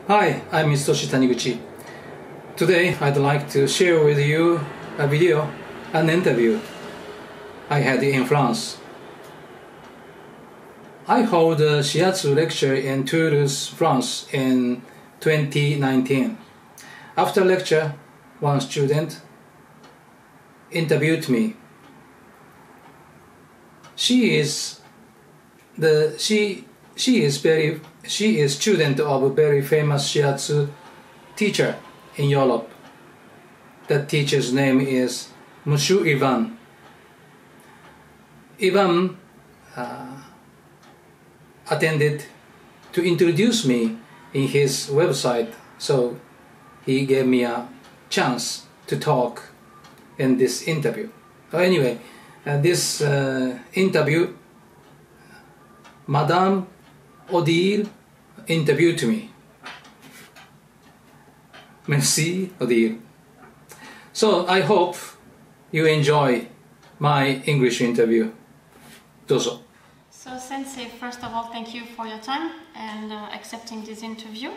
Hi, I'm Mitsutoshi Taniguchi. Today I'd like to share with you a video, an interview I had in France. I held a shiatsu lecture in Toulouse, France in 2019. After lecture, one student interviewed me. She is student of a very famous shiatsu teacher in Europe. That teacher's name is Monsieur Ivan. Ivan attended to introduce me in his website, so he gave me a chance to talk in this interview. Anyway, this interview, Madame Odile interviewed me. Merci, Odile. So I hope you enjoy my English interview. どうぞ. So Sensei, first of all, thank you for your time and accepting this interview.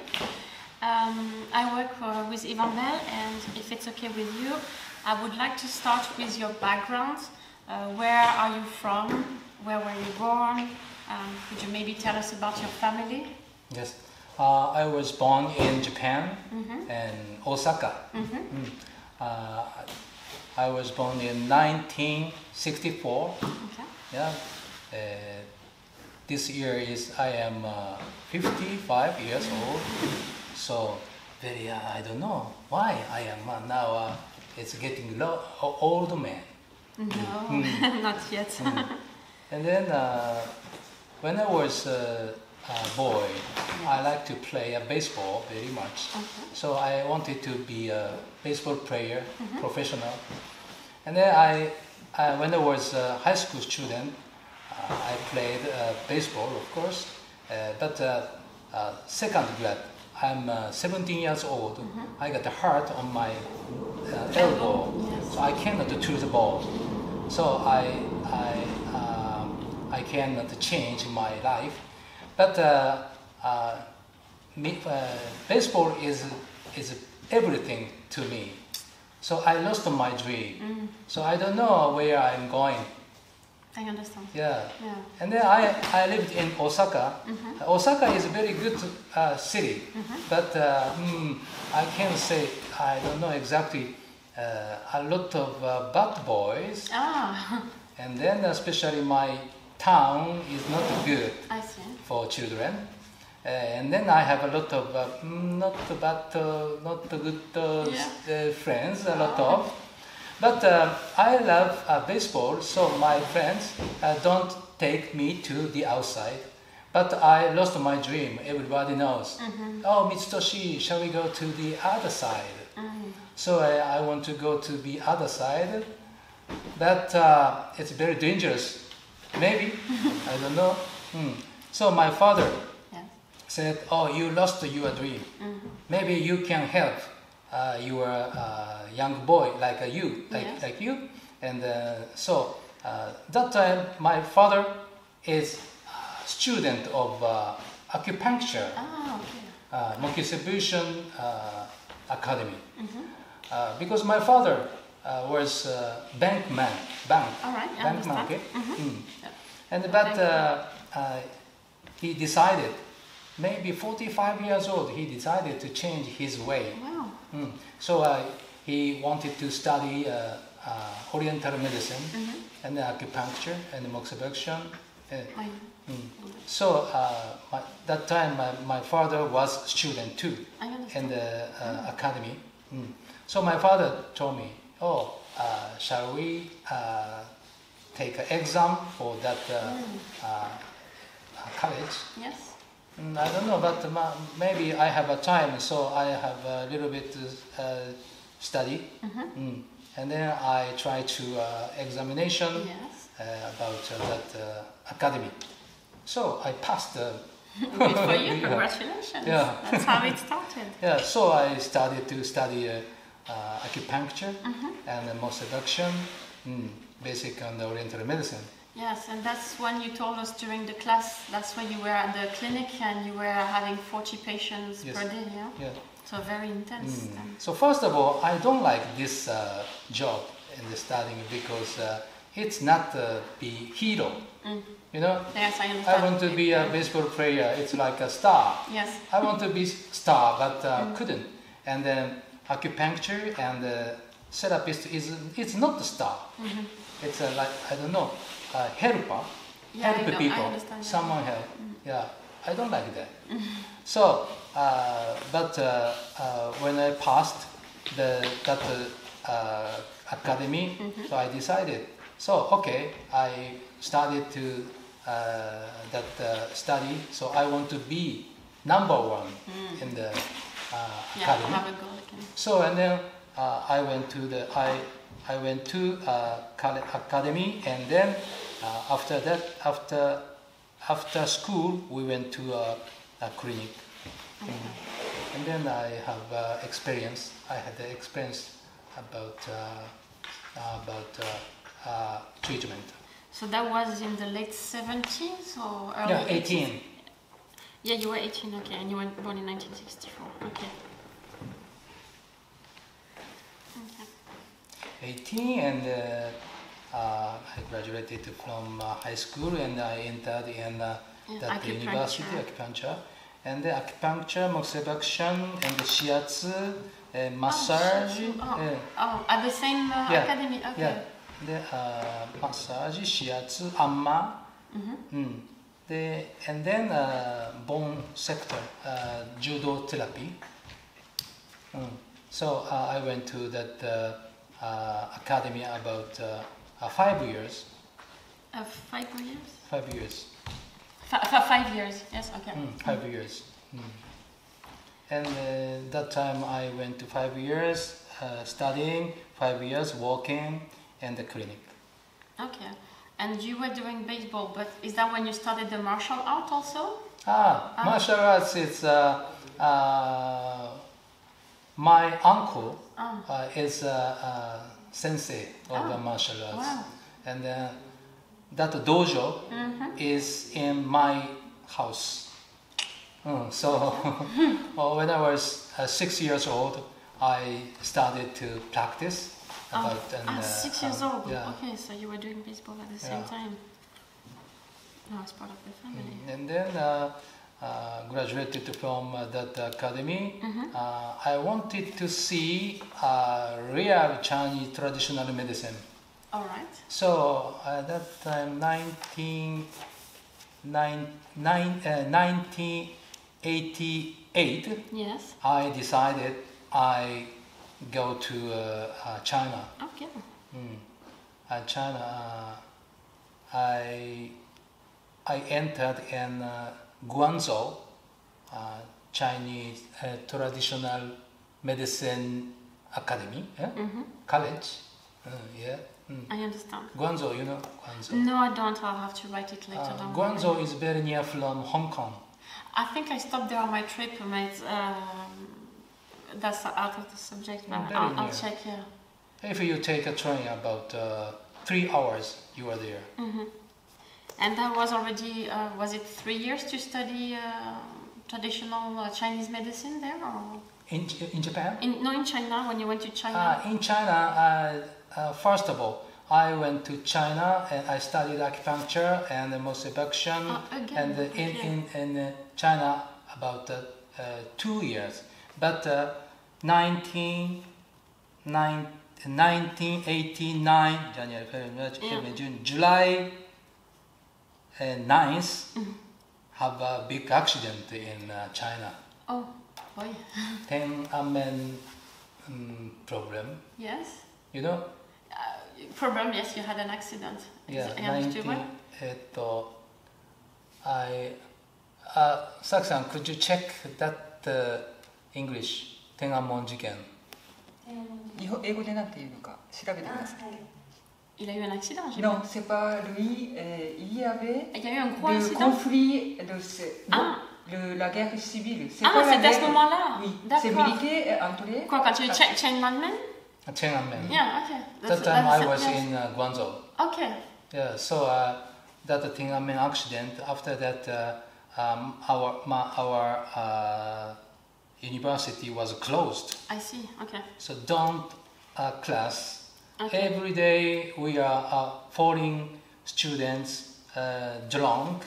I work with Ivan Bell, and if it's okay with you, I would like to start with your background. Where are you from? Where were you born? Could you maybe tell us about your family? Yes, I was born in Japan, in Osaka. I was born in 1964. Okay. Yeah. This year I am 55 years old. So very I don't know why I am now. It's getting old man. No, not yet. And then when I was a boy, I liked to play baseball very much. So I wanted to be a baseball player, professional. And then when I was a high school student, I played baseball, of course. But second grade, I'm 17 years old. I got a hurt on my elbow, so I cannot throw the ball. So I cannot change my life. But baseball is everything to me. So I lost my dream. So I don't know where I'm going. I understand. Yeah. And then I lived in Osaka. Osaka is a very good city, but I can say I don't know exactly. A lot of bad boys. And then especially my town is not good for children. And then I have a lot of not good friends, a lot of. But I love baseball, so my friends don't take me to the outside. But I lost my dream, everybody knows. Oh, Mitsutoshi, shall we go to the other side? So I want to go to the other side, but it's very dangerous. Maybe, I don't know. So my father said, oh, you lost your dream. Maybe you can help your young boy like you. And so that time my father is a student of acupuncture, Monkey Academy. Because my father was bank man. But he decided, maybe 45 years old, he decided to change his way. Wow. So he wanted to study Oriental medicine and acupuncture and moxibustion. So that time my father was student too in the academy. So my father told me, oh, shall we take an exam for that college? Yes. I don't know, but maybe I have a time, so I have a little bit study. And then I try to examination about that academy. So I passed. Good for you, congratulations. Yeah. That's how it started. Yeah, so I started to study acupuncture and moxibustion, basic and oriental medicine. Yes, and that's when you told us during the class, that's when you were at the clinic and you were having 40 patients Yes. per day, yeah? Yeah. So very intense. then. So first of all, I don't like this job in the starting because it's not be hero. You know, Yes, I understand. I want to be a baseball player. It's like a star. Yes. I want to be star, but couldn't. And then acupuncture and therapist it's not the star. It's like I don't know, helper, Yeah, help I know, I people, understand that. someone help. Yeah, I don't like that. So, but when I passed that academy, so I decided. So okay, I started to that study. So I want to be number one in the Yeah, academy. have a goal again. So and then I went to the I went to academy, and then after that after school we went to a clinic. And then I have experience. I had the experience about treatment. So that was in the late 70s or early Yeah, 80s? 18. Yeah, you were 18, okay, and you were born in 1964, okay. 18, and I graduated from high school, and I entered in that acupuncture. university, acupuncture, and the acupuncture, moxibustion, and the shiatsu, massage. At the same academy, okay. Yeah, the massage, shiatsu, amma, and then bone sector, judo therapy. So I went to that academy about 5 years. 5 years? 5 years. 5 years, yes, okay. 5 years. And that time I went to 5 years studying, 5 years working in the clinic. Okay. And you were doing baseball, but is that when you started the martial art also? Martial arts is my uncle is a sensei of the martial arts. Wow. And that dojo is in my house. So when I was 6 years old, I started to practice. 6 years old. Yeah. Okay, so you were doing baseball at the same time. No, it's part of the family. And then graduated from that academy. I wanted to see real Chinese traditional medicine. All right. So at that time, 1988, Yes. I decided I go to China. Okay. China, I entered in Guangzhou, Chinese traditional medicine academy, college. Yeah. I understand. Guangzhou, you know Guangzhou. No, I don't. I'll have to write it later. Don't worry. Guangzhou is very near from Hong Kong. I think I stopped there on my trip, mate. That's out of the subject, but Very I'll near. check, yeah. If you take a train, about 3 hours, you are there. And that was already, was it 3 years to study traditional Chinese medicine there? Or? In Japan? No, in China, when you went to China? In China, first of all, I went to China and I studied acupuncture and moxibustion. Again, And in China about 2 years. But 1989, January, February, April, June, July 9th, have a big accident in China. Oh, boy. Tiananmen problem, Yes. you know? Problem, yes, you had an accident. Yeah, I understood well. Saki-san, could you check that English, Tengamon事件? 英語でなんていうのか調べてください。 Il a eu un accident, j'ai Non, c'est pas lui. Il y avait Il y a eu un gros le accident. conflit, la guerre civile. C'est pas la c'était à ce guerre. moment-là. Oui, D'accord. c'est militaire entré. Quoi, quand tu es Tiananmen? Tiananmen. Yeah, okay. That time I was in Guangzhou. Okay. Yeah, so that Tiananmen accident. After that, our university was closed. I see. Okay. So don't class. Okay. Every day we are foreign students drunk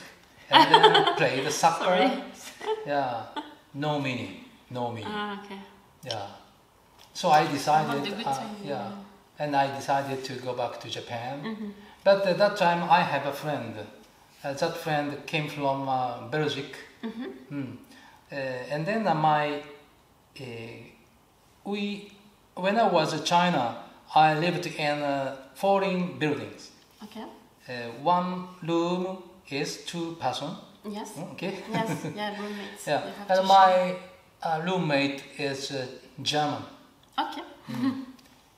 and then play the soccer. Sorry. Yeah, no meaning, no meaning. Okay. Yeah. So I About decided, the good time, yeah, and I decided to go back to Japan. But at that time I have a friend. That friend came from Belgium. And then when I was in China, I lived in foreign buildings. Okay. One room is 2 person. Yes. Okay. Yes. Yeah. Roommates. Yeah. You have to And my roommate is German. Okay.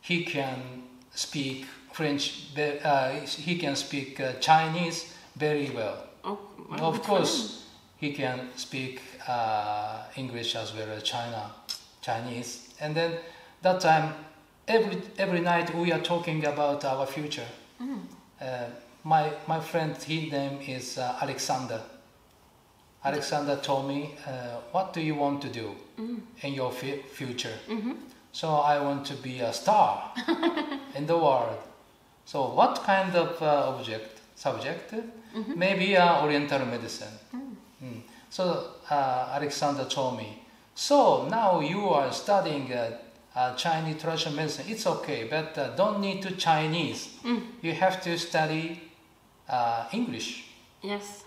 He can speak French. He can speak Chinese very well. Oh, well, Of good for course, he can speak English as well as Chinese. And then that time, every night we are talking about our future. My friend, his name is Alexander. Alexander told me, what do you want to do in your future? So I want to be a star in the world. So what kind of subject? Maybe Oriental medicine. So Alexander told me, so now you are studying Chinese traditional medicine. It's okay, but don't need to Chinese. You have to study English. Yes.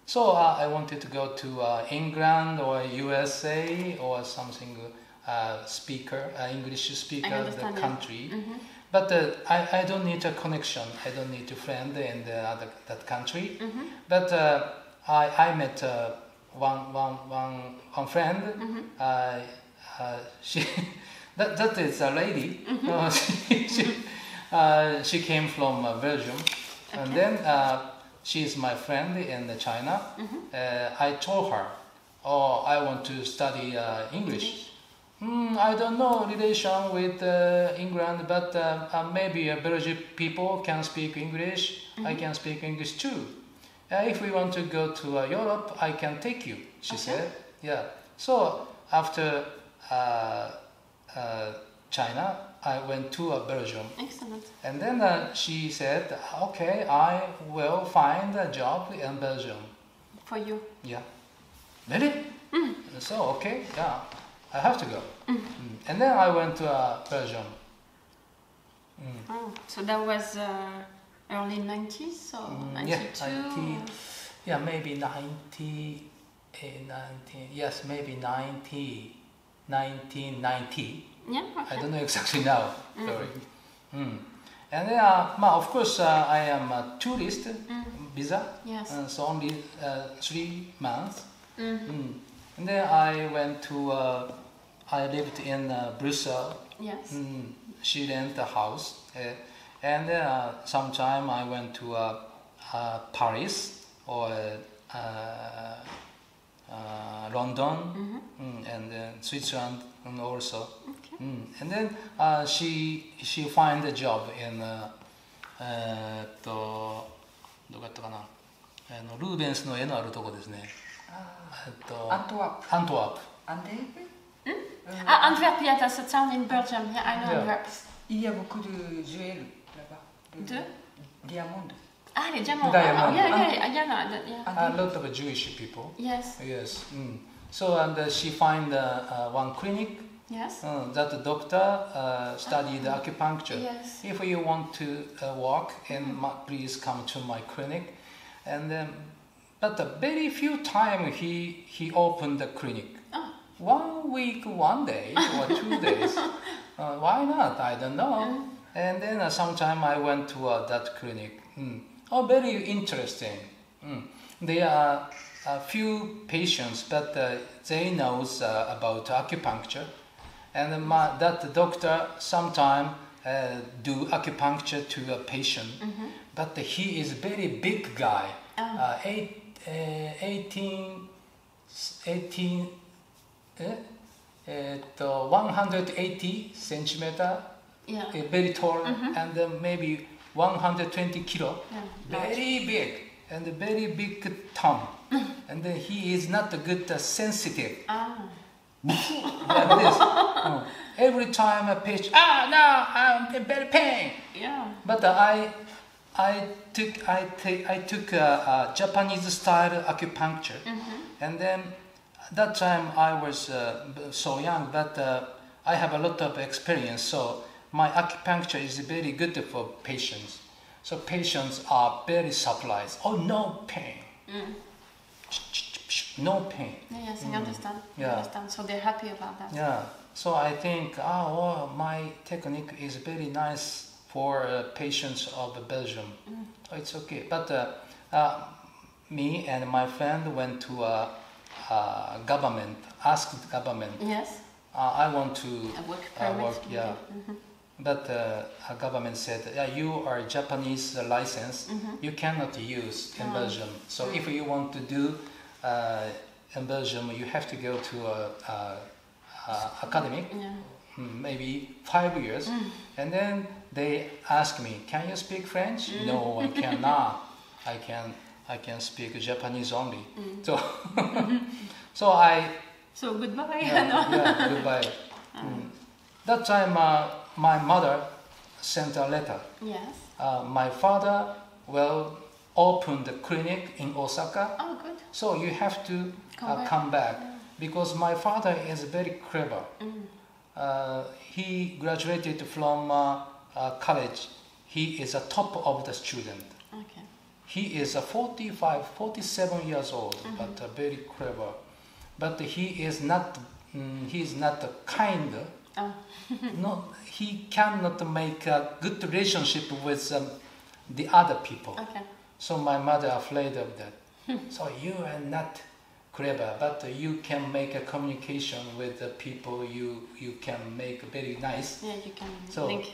So I wanted to go to England or USA or something English speaker of the understand, yeah. country. But I don't need a connection. I don't need a friend in that country. But I met one friend. She that is a lady. She came from Belgium, and then she is my friend in China. I told her, "Oh, I want to study English." I don't know relation with England, but maybe Belgian people can speak English. I can speak English too. If we want to go to Europe, I can take you, she said. Yeah. So after China, I went to Belgium. Excellent. And then she said, okay, I will find a job in Belgium. For you. Yeah. Really? So, okay, yeah. I have to go. And then I went to Belgium. Oh, so that was early 90s, so 92? Yeah, maybe 90, yes, maybe 1990. Yeah, okay. I don't know exactly now, sorry. And then, of course, I am a tourist visa, Yes. so only 3 months. And then I went to, I lived in Brussels. Yes. She rented a house. And sometime I went to Paris or London and Switzerland and also. Okay. And then she find a job in どこやったかな、ルーベンスの絵のあるとこですね。アントワープ。アントワープ。アンデープ Antwerp, yeah, that's a town in Belgium. Yeah, I know Yeah. Antwerp. Il y a beaucoup de jewels là-bas. De Diamonds. Ah, les diamants. Diamond. Oh, yeah, yeah. A lot of Jewish people. Yes. Yes. So and she find one clinic. Yes. That the doctor studied acupuncture. Yes. If you want to walk, please come to my clinic. And but a very few time he opened the clinic. Oh. 1 week, 1 day or 2 days. Why not? I don't know. And then sometime I went to that clinic. Oh, very interesting. There are a few patients, but they knows about acupuncture. And that doctor sometime do acupuncture to a patient, but he is very big guy, 180 centimeter, Yeah. very tall, and maybe 120 kilo, Yeah, very big. and a very big tongue, and then he is not a good sensitive. Ah. Like this. Every time a patient, no, I'm in very pain. Yeah. But I took Japanese style acupuncture, and then that time I was so young, but I have a lot of experience. So my acupuncture is very good for patients. So patients are very surprised. Oh, no pain. No pain. Yes, I understand. Yeah. I understand. So they're happy about that. Yeah. So I think, my technique is very nice for patients of Belgium. So it's okay. But me and my friend went to government, asked government. Yes. I want to A work permit. work. Yeah. But government said, you are Japanese license, you cannot use in Belgium. So if you want to do in Belgium, you have to go to academic, maybe 5 years. And then they ask me, can you speak French? No, I cannot. I can speak Japanese only. So, So goodbye. yeah, goodbye. That time, my mother sent a letter. Yes. My father opened a clinic in Osaka. Oh, good. So you have to Come come back. back because my father is very clever. He graduated from college. He is a top of the student. Okay. He is a 47 years old, but very clever. But he is not kind. Oh. No, he cannot make a good relationship with the other people. Okay. So my mother afraid of that. So you are not clever, but you can make a communication with the people. You can make very nice. Yeah, you can So link.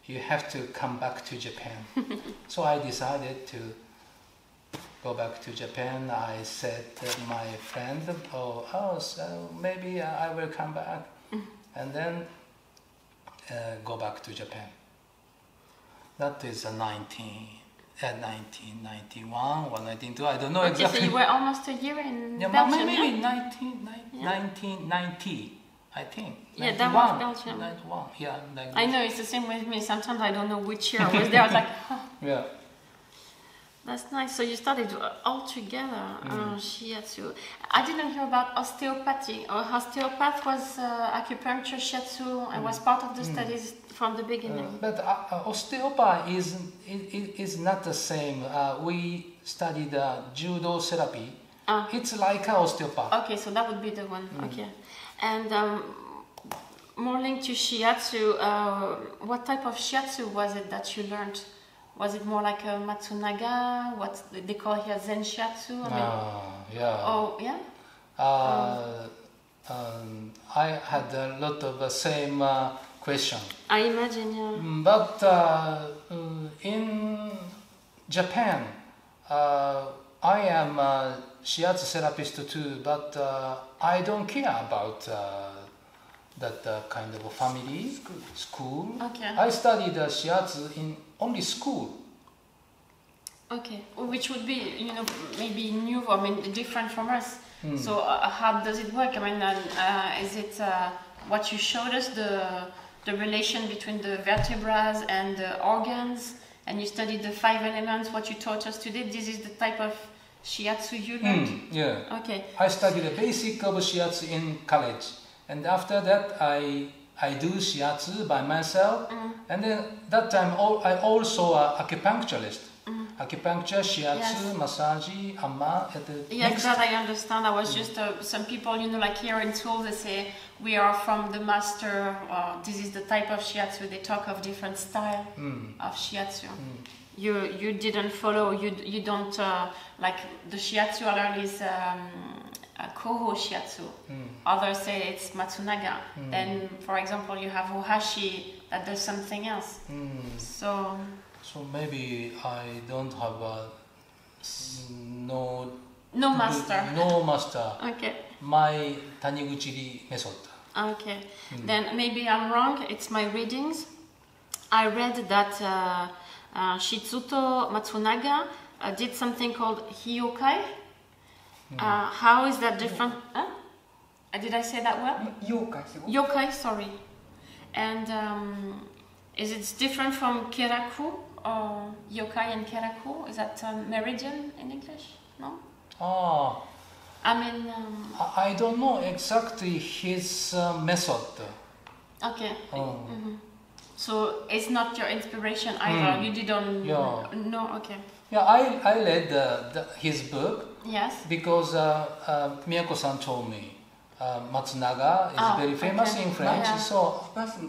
you have to come back to Japan. So I decided to go back to Japan. I said to my friend, so maybe I will come back, and then go back to Japan. That is 1991 or 1992. I don't know Okay, exactly. so you were almost a year in Yeah, Belgium, maybe yeah? 1990, I think. Yeah, that was 91, Belgium. 91, yeah. Like I this. know, it's the same with me. Sometimes I don't know which year I was there. I was like, Yeah. that's nice. So you studied all together, shiatsu. I didn't hear about osteopathy. Osteopath was acupuncture, shiatsu, and was part of the studies from the beginning. But osteopath is not the same. We studied judo therapy. It's like a osteopath. Okay, so that would be the one. Okay. And more linked to shiatsu, what type of shiatsu was it that you learned? Was it more like a Matsunaga? What they call here Zen shiatsu? Yeah. Oh, yeah? I had a lot of the same question. I imagine, yeah. But in Japan, I am a shiatsu therapist too, but I don't care about that kind of family school. Okay. I studied shiatsu in only school. Okay, which would be, maybe new, different from us. So how does it work? Is it what you showed us, the relation between the vertebrae and the organs, and you studied the 5 elements, what you taught us today? This is the type of shiatsu you learned? Yeah. Okay. I studied the basic of shiatsu in college, and after that I do shiatsu by myself, and then that time I also acupuncturist. Acupuncture, shiatsu, Yes. massage, amma. Yes, mixed. that I understand. I was just some people, like here in school, they say we are from the master. This is the type of shiatsu. They talk of different style of shiatsu. You didn't follow. You don't like the shiatsu I learned is Koho shiatsu. Others say it's Matsunaga. Then, for example, you have Ohashi that does something else. So maybe I don't have no master. No master. Okay. My Taniguchi method. Okay. Then maybe I'm wrong. It's my readings. I read that Shitsuto Matsunaga did something called Hyokai. How is that different? Did I say that well? 妖怪すごい Yokai, sorry. And is it different from Keraku or Yokai and Keraku? Is that meridian in English? No? Ah, I mean, I don't know exactly his method. okay. Oh. So it's not your inspiration either. You didn't Yeah. No, okay. Yeah, I read his book Yes. because Miyako-san told me Matsunaga is very famous okay. in French. Yeah. So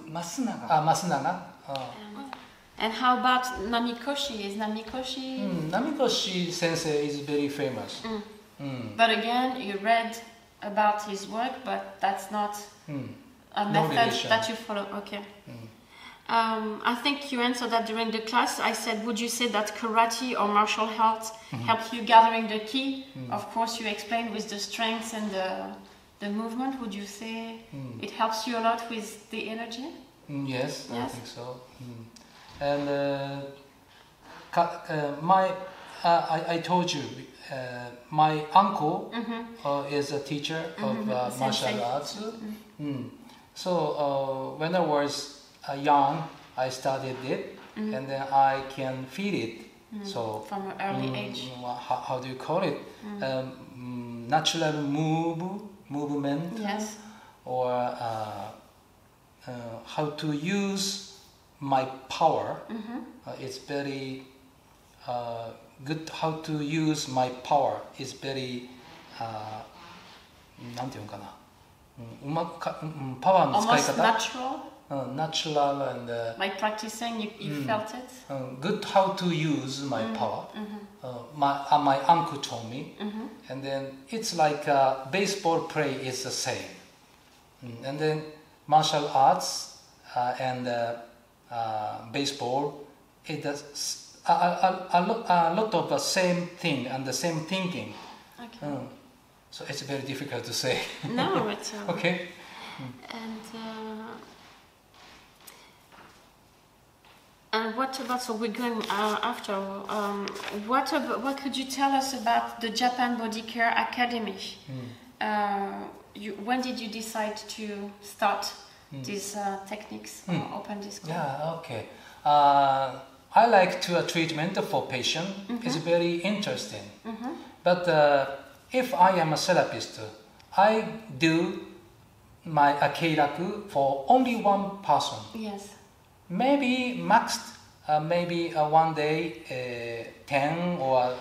マスナが Masunaga. And how about Namikoshi? Is Namikoshi? Namikoshi sensei is very famous. But again, you read about his work, but that's not a No method relation. that you follow. Okay. I think you answered that during the class. I said, would you say that karate or martial arts helped you gathering the ki? Of course, you explained with the strength and the movement. Would you say it helps you a lot with the energy? Yes, I Yes. think so. And I told you, my uncle is a teacher of martial Sensei. arts. So when I was young, I studied it, and then I can feel it. So From an early age. how do you call it? Natural movement, Yes. or how to use my power. It's very good. How to use my power is very なんていうのかな。パワーの使い Almost 方。 natural, Natural and like practicing, you felt it? good how to use my power. My uncle told me, and then it's like baseball play is the same. And then martial arts and baseball, it does a lot of the same thing and the same thinking. Okay. So it's very difficult to say. No, it's Okay. And what about? So we're going after. What could you tell us about the Japan Body Care Academy? When did you decide to start these techniques or open this school? Yeah, okay. I like to treatment for patient. It's very interesting. But if I am a therapist, I do my keiraku for only one person. Yes. Maybe max, maybe one day 10 or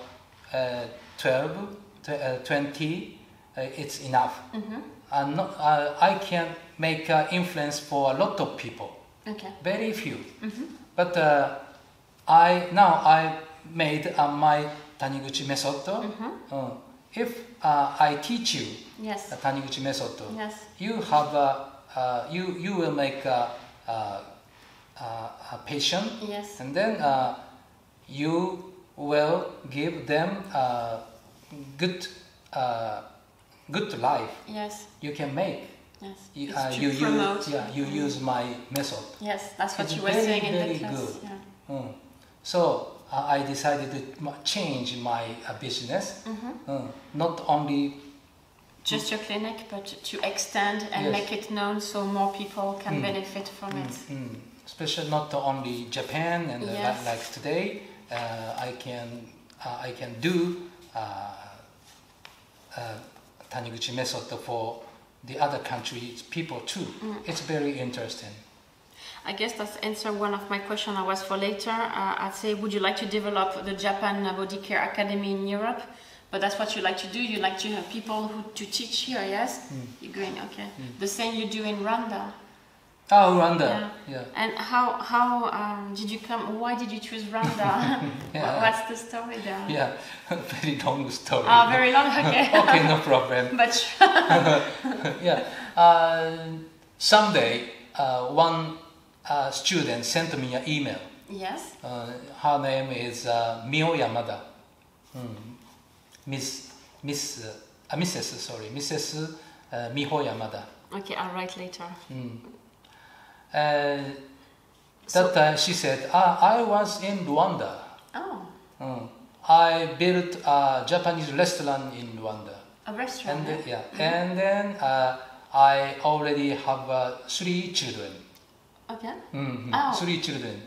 12, 20, it's enough. I can make influence for a lot of people. Okay. Very few. But I made my Taniguchi method. If I teach you Yes. the Taniguchi method, Yes. you have you will make a patient, Yes. and then you will give them good life. Yes. You can make. Yes. You, It's to you promote. use you use my method. Yes, that's what It's you were very, saying in very the class. good. Yeah. So I decided to change my business. Not only Just your clinic, but to extend and Yes. make it known so more people can benefit from it. especially not only Japan and Yes. like today, I can do Taniguchi method for the other countries people too. It's very interesting. I guess that's answer one of my questions I was for later. I'd say, would you like to develop the Japan Body Care Academy in Europe? But that's what you like to do. You like to have people to teach here, yes? You're going, okay. The same you do in Rwanda. Oh, Rwanda. Yeah. And how did you come? Why did you choose Rwanda? Yeah. What's the story there? Yeah, very long story. Oh, very long. Okay. Okay, no problem. But Yeah. Someday, one student sent me an email. yes. Her name is Mio Yamada. Mrs. Miho Yamada. Okay, I'll write later. That she said, I was in Rwanda. Oh. I built a Japanese restaurant in Rwanda. A restaurant. And yeah? and then I already have 3 children. Okay. Mm-hmm. 3 children.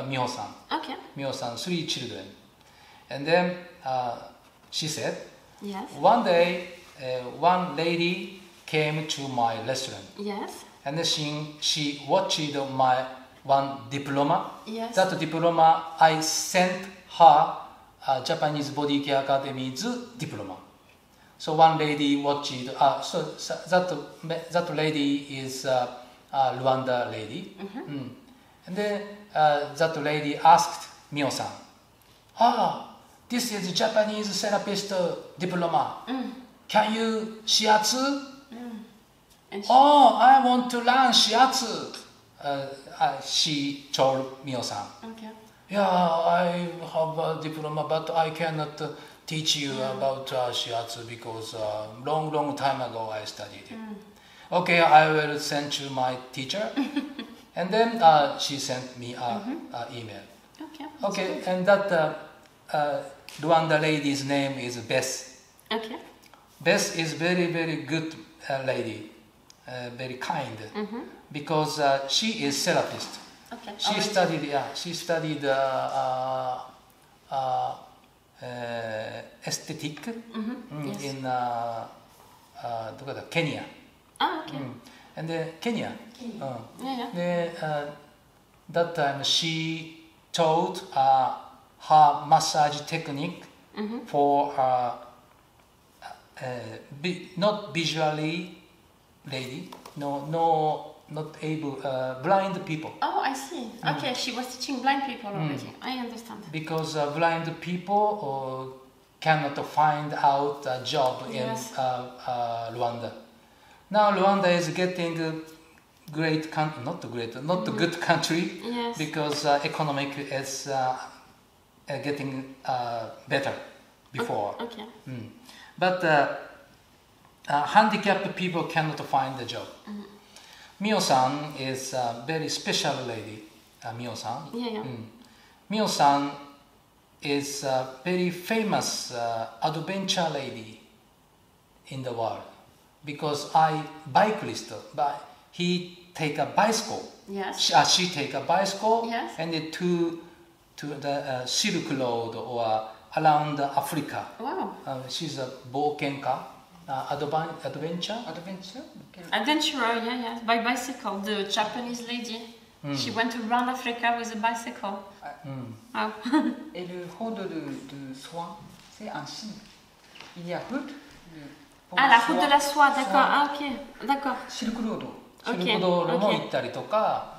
Miho-san. Okay. Miho-san, 3 children. And then she said, Yes. one day, one lady came to my restaurant, Yes. and then she watched my one diploma. Yes. That diploma, I sent her Japanese Body Care Academy's diploma. So one lady watched. That lady is Rwanda lady. Mm-hmm. And then that lady asked Mio-san, this is Japanese therapist diploma. Can you shiatsu? And she, I want to learn shiatsu. She told Mio-san. okay. Yeah, I have a diploma, but I cannot teach you about shiatsu because long time ago I studied it. Okay, I will send you my teacher. And then she sent me an email. Okay. Okay, and that Rwanda lady's name is Bess. Okay. Bess is very good lady, very kind, because she is therapist. Okay. She studied aesthetic Yes. in Kenya. Okay. And then Kenya. Yeah. That time she taught her massage technique for not visually lady, not able, blind people. Oh, I see. Okay, she was teaching blind people already. I understand. Because blind people cannot find out a job Yes. in Rwanda. Now Rwanda is getting a great country, not a good country, Yes. because economic is getting better before. Okay. But handicapped people cannot find a job. Mio-san is a very special lady. Mio-san. Yeah. Mio-san is a very famous adventure lady in the world because bicyclist, but he take a bicycle. Yes. She take a bicycle Yes. and it to the Silk Road or around Africa. Wow. She's a bokenka, adventure. Adventure? Adventurer, yeah. By bicycle. The Japanese lady. She went around Africa with a bicycle. Wow. Et le road de soie, c'est un signe. Il y a route pour Ah, la soie. route de la soie, d'accord. Ah, ok. D'accord. シルクロード。シルク道路も行ったりとか、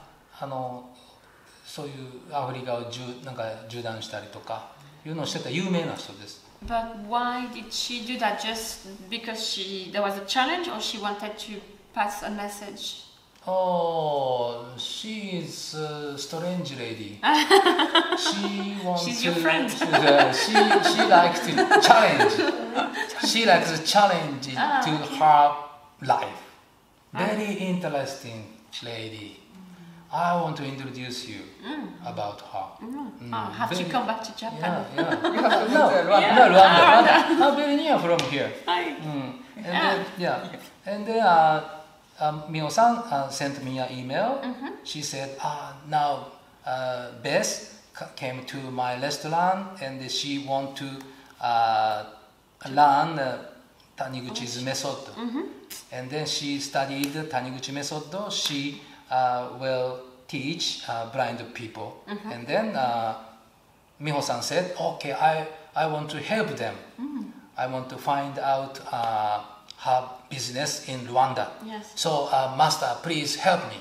そういうアフリカをなんか縦断したりとかいうのをしてた有名な人です。But why did she do that? Just because there was a challenge, or she wanted to pass a message? Oh, she is a strange lady. She wants She's your friend. She likes to challenge. She likes to challenge to her life. Very interesting lady. I want to introduce you about her. Have to come back to Japan. Yeah. You have to No, go to Rwanda. no, Rwanda. How very near from here. Hi. And then Mio-san sent me an email. She said, now Bess came to my restaurant and she want to learn Taniguchi's method. And then she studied Taniguchi method. She will teach blind people. And then Miho-san said, okay, I want to help them. I want to find out her business in Rwanda. Yes. So, master, please help me.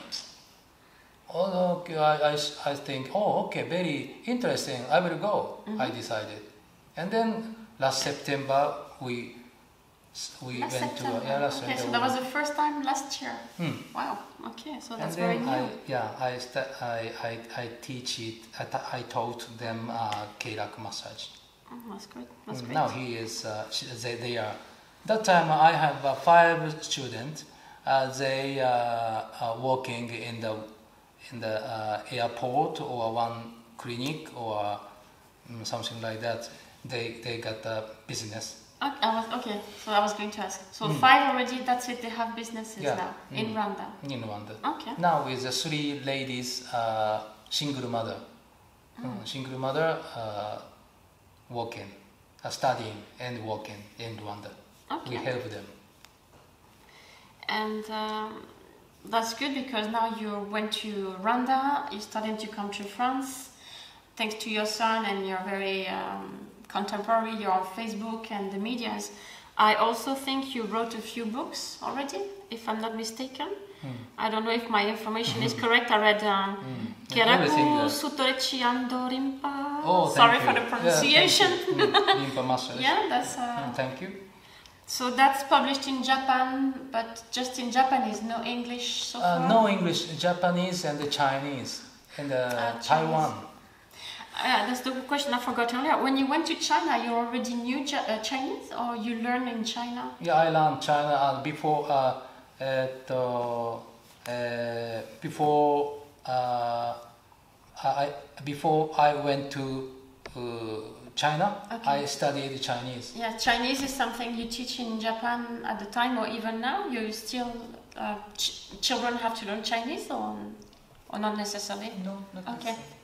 Oh, okay, I think, okay, very interesting. I will go. I decided. And then last September, we went to last Okay, so September. that was the first time last year. Wow. Okay, so that's very And new. then I teach it. I taught them Keirak massage. That's good. That's great. Now he is. They are. That time I have 5 students. They are working in the airport or one clinic or something like that. they got a business. Okay, so I was going to ask. So 5 already, that's it, they have businesses Yeah. now in Rwanda. In Rwanda. Okay. Now with the 3 ladies, single mother, working, studying and working in Rwanda. We Okay. help them. And that's good because now you went to Rwanda, you're starting to come to France. Thanks to your son and you're very contemporary, you're on Facebook and the medias. I also think you wrote a few books already, if I'm not mistaken. I don't know if my information is correct. I read Everything, Keraku Sutorechi Ando Rimpa. Oh, Sorry thank for you. the pronunciation. Rimpa Master. Yeah, that's. Thank you. So that's published in Japan, but just in Japanese, no English so far? No English, Japanese and the Chinese and Taiwan. That's the question I forgot earlier. When you went to China, you already knew Chinese, or you learned in China? Yeah, I learned China before I went to China. Okay. I studied Chinese. Yeah, Chinese is something you teach in Japan at the time, or even now. You still children have to learn Chinese, or not necessarily. No, not Okay. necessarily.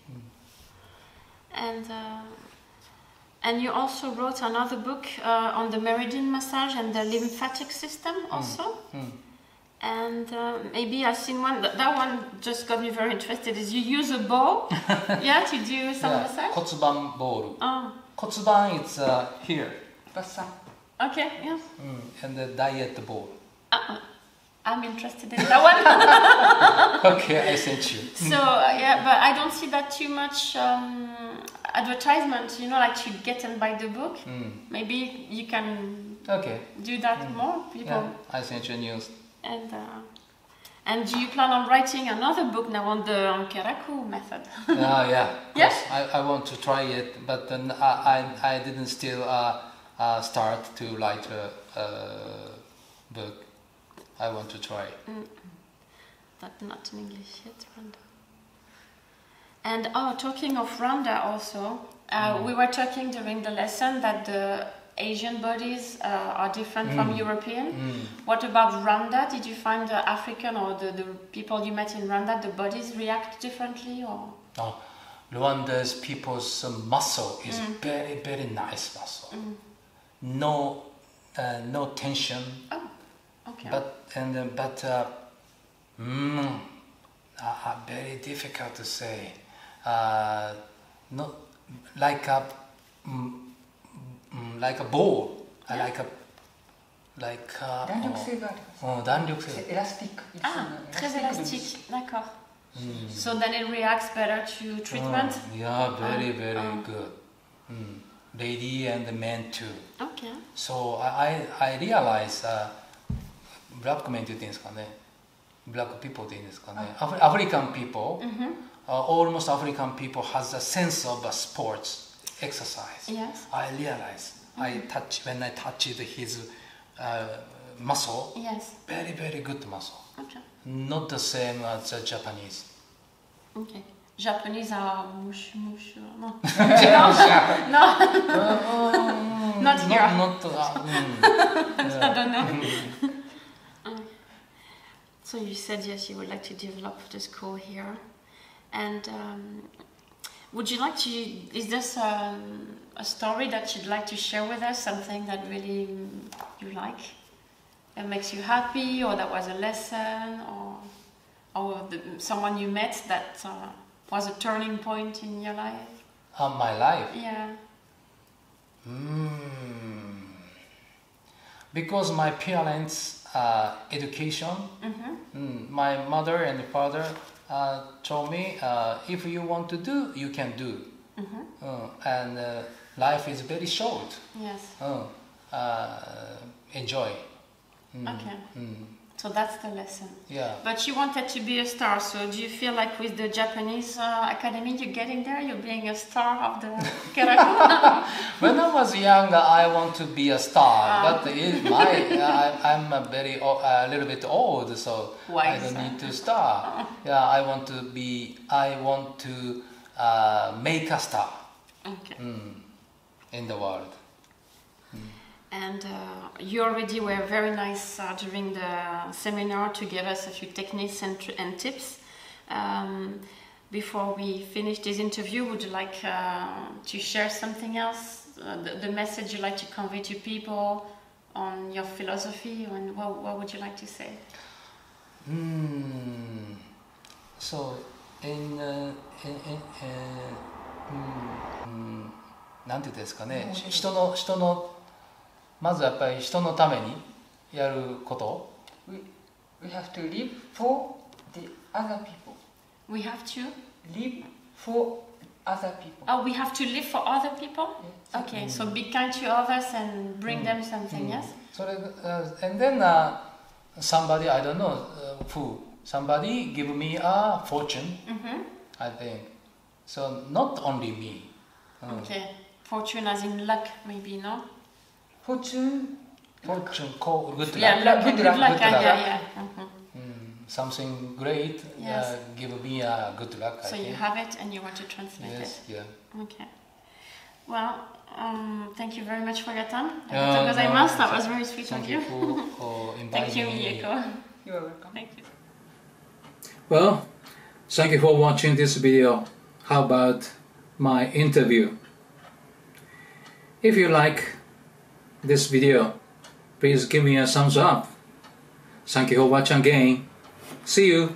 And you also wrote another book on the meridian massage and the lymphatic system also. And maybe I've seen one, that one just got me very interested, is you use a bow, yeah, to do some massage? 骨盤ボール。 Oh, 骨盤 is here. Bassin. okay, yeah. And the diet ball. I'm interested in that one. Okay, I sent you. So, yeah, but I don't see that too much advertisement, like to get and buy the book. Maybe you can Okay. do that more, people. Yeah, I sent you news. And do you plan on writing another book now on the Keraku method? Yeah. Yes? I want to try it, but then I didn't still start to write a book. I want to try. But not in English yet, Rwanda. And talking of Rwanda also, we were talking during the lesson that the Asian bodies are different from European. What about Rwanda? Did you find the African or the people you met in Rwanda, the bodies react differently, or? Rwanda's people's muscle is very, very nice muscle. No tension. Oh, okay. But very difficult to say. Not like a ball. Like 弾力性があります。弾力性。エラスティック。Très élastique, d'accord. So then it reacts better to treatment? Yeah, very, very good. Lady and men too. Okay. So I realize black men って言っていいんですかね。Black people っていいんですかね。African people, almost African people has a sense of sports exercise. Yes. I realize when I touched his muscle. Yes. Very, very good muscle. Okay. Not the same as the Japanese. Okay. Japanese are mush. No. Not here. I don't know. So you said yes, you would like to develop the school here, and would you like to? Is this a story that you'd like to share with us? Something that really you like, that makes you happy, or that was a lesson, or someone you met that was a turning point in your life? My life. Yeah. Because my parents' education, my mother and father told me, if you want to do, you can do. And life is very short. Yes. Enjoy. Okay. So that's the lesson. Yeah. But you wanted to be a star, so do you feel like with the Japanese academy you're getting there, you're being a star of the Keraku? When I was younger, I want to be a star, but I'm a little bit old, so I don't need to star. Yeah, I want to make a star. Okay. in the world. And you already were very nice during the seminar to give us a few techniques and tips. Before we finish this interview, would you like to share something else? The message you'd like to convey to people on your philosophy, and what would you like to say? So,なんていうんですかね、人のまずやっぱり人のためにやること。We have to live for the other people. We have to live for other people. Oh, we have to live for other people? Yes. Okay, so be kind to others and bring them something, yes? So, and then somebody, I don't know who, somebody give me a fortune, I think. So not only me. Okay, fortune as in luck, maybe, no? Fortune, good luck. Yeah, good luck. Yeah. Something great, yes. Give me a good luck. So you have it and you want to transmit it. Yes, yeah. Okay. Well, thank you very much for your time. No, that was very sweet of you. Thank you for inviting Thank you, me. Mieko. you are welcome. Thank you. Well, thank you for watching this video. How about my interview? If you like this video, please give me a thumbs up. Thank you for watching again. See you.